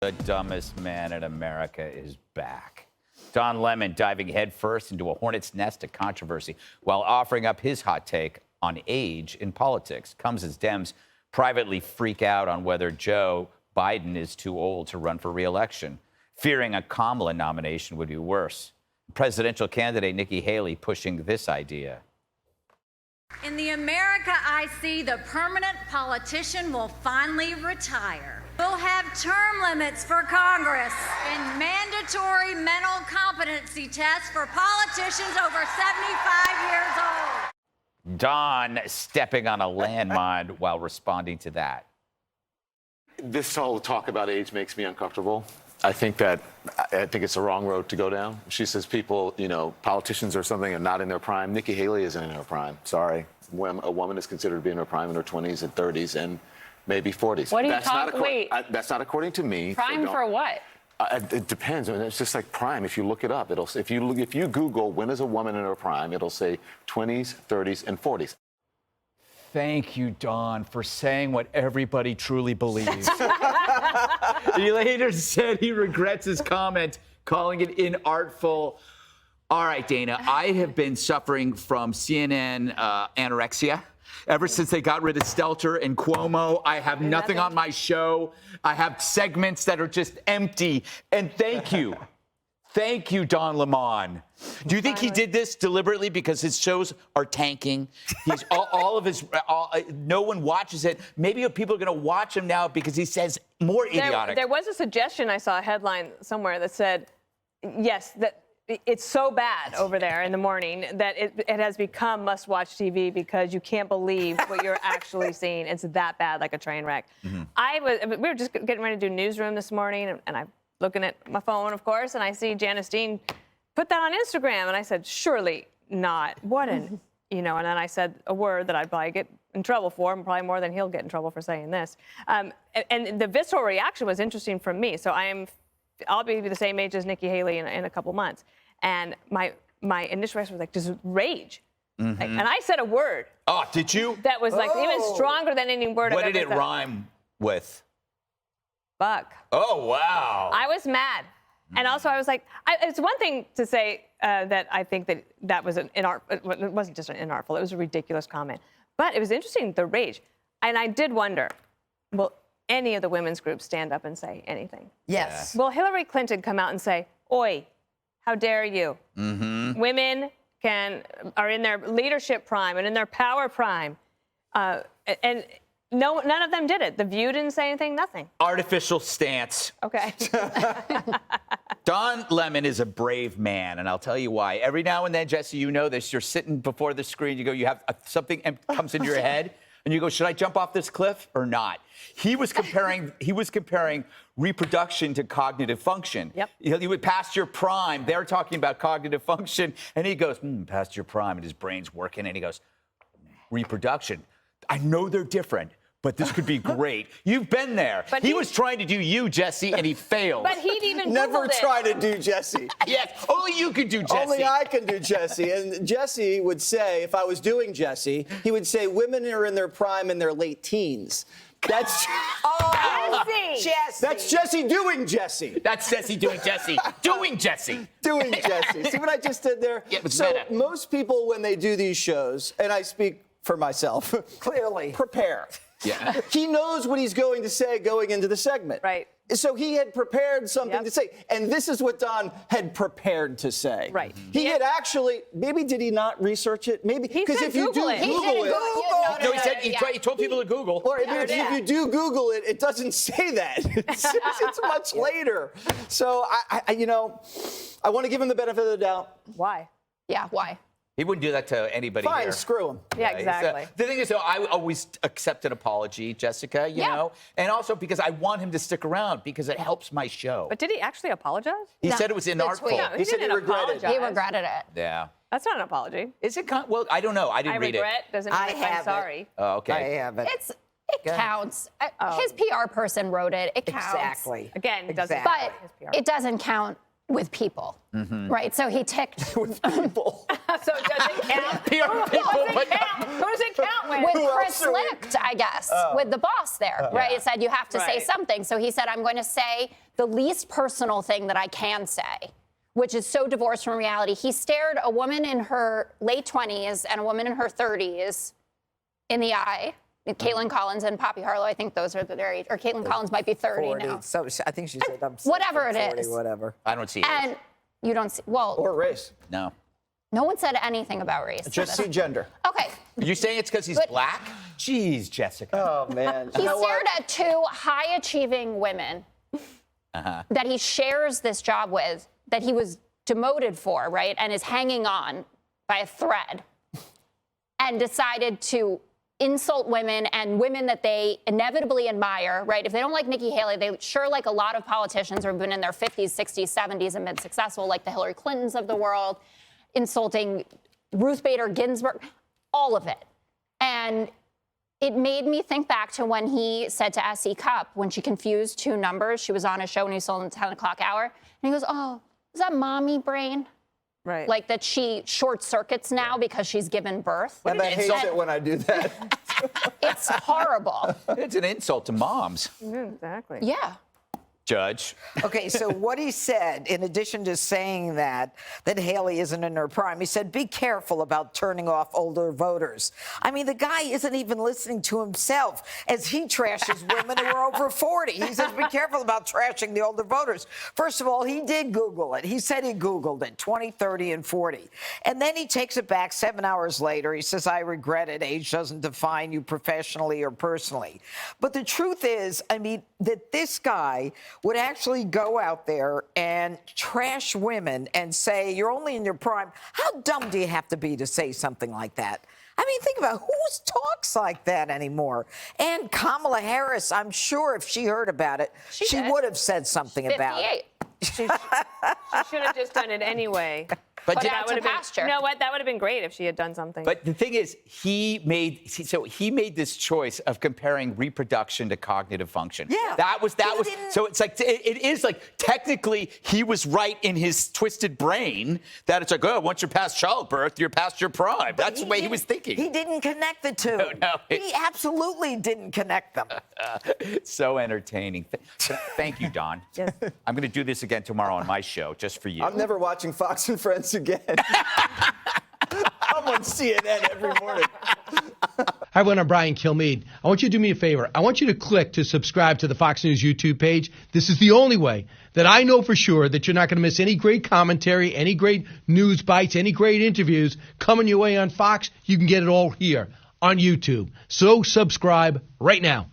The dumbest man in America is back. Don Lemon diving headfirst into a hornet's nest of controversy while offering up his hot take on age in politics. Comes as Dems privately freak out on whether Joe Biden is too old to run for re-election, fearing a Kamala nomination would be worse. Presidential candidate Nikki Haley pushing this idea. In the America I see, the permanent politician will finally retire. We'll have term limits for Congress and mandatory mental competency tests for politicians over 75 years old. Don stepping on a landmine while responding to that. This whole talk about age makes me uncomfortable. I think it's the wrong road to go down. She says people, politicians or something are not in their prime. Nikki Haley isn't in her prime. Sorry. When a woman is considered to be in her prime in her 20s and 30s and maybe 40s. What are you talking? Wait. That's not according to me. Prime for what? It depends. I mean, it's just like prime. If you look it up, if you Google when is a woman in her prime, it'll say 20s, 30s, and 40s. Thank you, Don, for saying what everybody truly believes. He later said he regrets his comment, calling it inartful. All right, Dana, I have been suffering from CNN anorexia. Ever since they got rid of Stelter and Cuomo, I have nothing on my show. I have segments that are just empty. And thank you. Thank you, Don Lemon. Do you think he did this deliberately because his shows are tanking? He's no one watches it. Maybe people are going to watch him now because he says more idiotic. There was a suggestion, I saw a headline somewhere that said, yes, that it's so bad over there in the morning that it has become must-watch TV because you can't believe what you're actually seeing. It's that bad, like a train wreck. Mm-hmm. We were just getting ready to do Newsroom this morning, and I'm looking at my phone, of course, and I see Janice Dean put that on Instagram, and I said, surely not. What an, and then I said a word that I'd probably get in trouble for, and probably more than he'll get in trouble for saying this. And the visceral reaction was interesting from me. So I'll be the same age as Nikki Haley in a couple months. And my initial reaction was like, just rage. Mm-hmm. And I said a word. Oh, did you? That was like even stronger than any word What I've did ever it said. rhyme with? Fuck. Oh, wow. I was mad. And also I was like, it's one thing to say that I think that was it wasn't just an inartful, it was a ridiculous comment. But it was interesting, the rage. And I did wonder, will any of the women's groups stand up and say anything? Yes. Will Hillary Clinton come out and say, oi, how dare you? Mm-hmm. Women are in their leadership prime and in their power prime. And none of them did it. The View didn't say anything, nothing. Artificial stance. Okay. Don Lemon is a brave man, and I'll tell you why. Every now and then, Jesse, you know this, you're sitting before the screen, you have something comes into your head, and you go, should I jump off this cliff or not? He was comparing reproduction to cognitive function. Yep. You would past your prime. They're talking about cognitive function, and he goes, past your prime, and his brain's working, and he goes, reproduction. I know they're different, but this could be great. You've been there. But he was trying to do you, Jesse, and he failed. But he'd even Never Googled try it. to do Jesse. Yes, only you could do Jesse. Only I can do Jesse. And Jesse would say, if I was doing Jesse, he would say women are in their prime in their late teens. That's Jesse! That's Jesse doing Jesse. That's Jesse doing Jesse. Doing Jesse. Doing Jesse. See what I just did there? Yeah, it's so meta. most people, when they do these shows, and I speak for myself, clearly prepare. Yeah. He knows what he's going to say going into the segment. Right. So he had prepared something Yep. to say. And this is what Don had prepared to say. Right. He had actually, maybe did he not research it? Maybe. He Because said if you do Google it. He Google didn't it. No, he said he told people to Google. Or if you do Google it, it doesn't say that. It's much later. So I want to give him the benefit of the doubt. Why? Yeah, why? He wouldn't do that to anybody Fine, here. screw him. Yeah, exactly. The thing is, though, I always accept an apology, Jessica, you know? And also because I want him to stick around because it helps my show. But did he actually apologize? He No, said it was inartful. tweet. No, He said he didn't regretted it. apologize. He regretted it. Yeah. That's not an apology. Is it? Well, I don't know. I didn't read regret doesn't mean I I'm have it. sorry. it. Oh, okay. I have it. It counts. His PR person wrote it. It counts. Exactly. Again, it doesn't. Exactly. But it doesn't count with people, right? So he ticked with People. So does it count? People, but Who does it count with? with Who Chris else are we- Licht, I guess, with the boss there, right? It said you have to say Right. something. So he said, I'm going to say the least personal thing that I can say, which is so divorced from reality. He stared a woman in her late 20s and a woman in her 30s in the eye. Caitlin Collins and Poppy Harlow, I think those are their age. Or Caitlin Collins might be 30 40. now. So I think she said I'm Whatever it 40, is. Whatever. I don't see it. And you don't see, well, Or race. No. no one said anything about race. Just see gender. Okay. Are you saying it's because he's But- black? Jeez, Jessica. Oh, man. He You know what? stared at two high-achieving women that he shares this job with, that he was demoted for, right, and is hanging on by a thread, and decided to insult women and women that they inevitably admire, right? If they don't like Nikki Haley, they sure like a lot of politicians who have been in their 50s, 60s, 70s and been successful, like the Hillary Clintons of the world, insulting Ruth Bader Ginsburg, all of it. And it made me think back to when he said to S.E. Cupp, when she confused two numbers, she was on a show and he sold in the 10 o'clock hour, and he goes, oh, is that mommy brain? Right. Like that she short circuits now because she's given birth. And I hate it when I do that. It's horrible. It's an insult to moms. Exactly. Yeah. Judge. Okay, so what he said, in addition to saying that Haley isn't in her prime, he said, be careful about turning off older voters. I mean, the guy isn't even listening to himself as he trashes women who are over 40. He says, be careful about trashing the older voters. First of all, he did Google it. He said he Googled it, 20, 30, and 40. And then he takes it back 7 hours later. He says, I regret it. Age doesn't define you professionally or personally. But the truth is, I mean, that this guy would actually go out there and trash women and say, you're only in your prime. How dumb do you have to be to say something like that? I mean, think about who talks like that anymore. And Kamala Harris, I'm sure if she heard about it, she did. would have said something about it. 58. She should have just done it anyway. But Put did- out to Would've been- pasture. You know what? That would have been great if she had done something. But the thing is, he made this choice of comparing reproduction to cognitive function. Yeah. That was didn't- so it's like it is like technically he was right in his twisted brain that it's like, oh, once you're past childbirth, you're past your prime. That's the way he was thinking. He didn't connect the two. No. He absolutely didn't connect them. So entertaining. Thank you, Don. Yes. I'm going to do this again tomorrow on my show, just for you. I'm never watching Fox and Friends again. I'm on CNN every morning. Hi, everyone. I'm Brian Kilmeade. I want you to do me a favor. I want you to click to subscribe to the Fox News YouTube page. This is the only way that I know for sure that you're not going to miss any great commentary, any great news bites, any great interviews coming your way on Fox. You can get it all here on YouTube. So subscribe right now.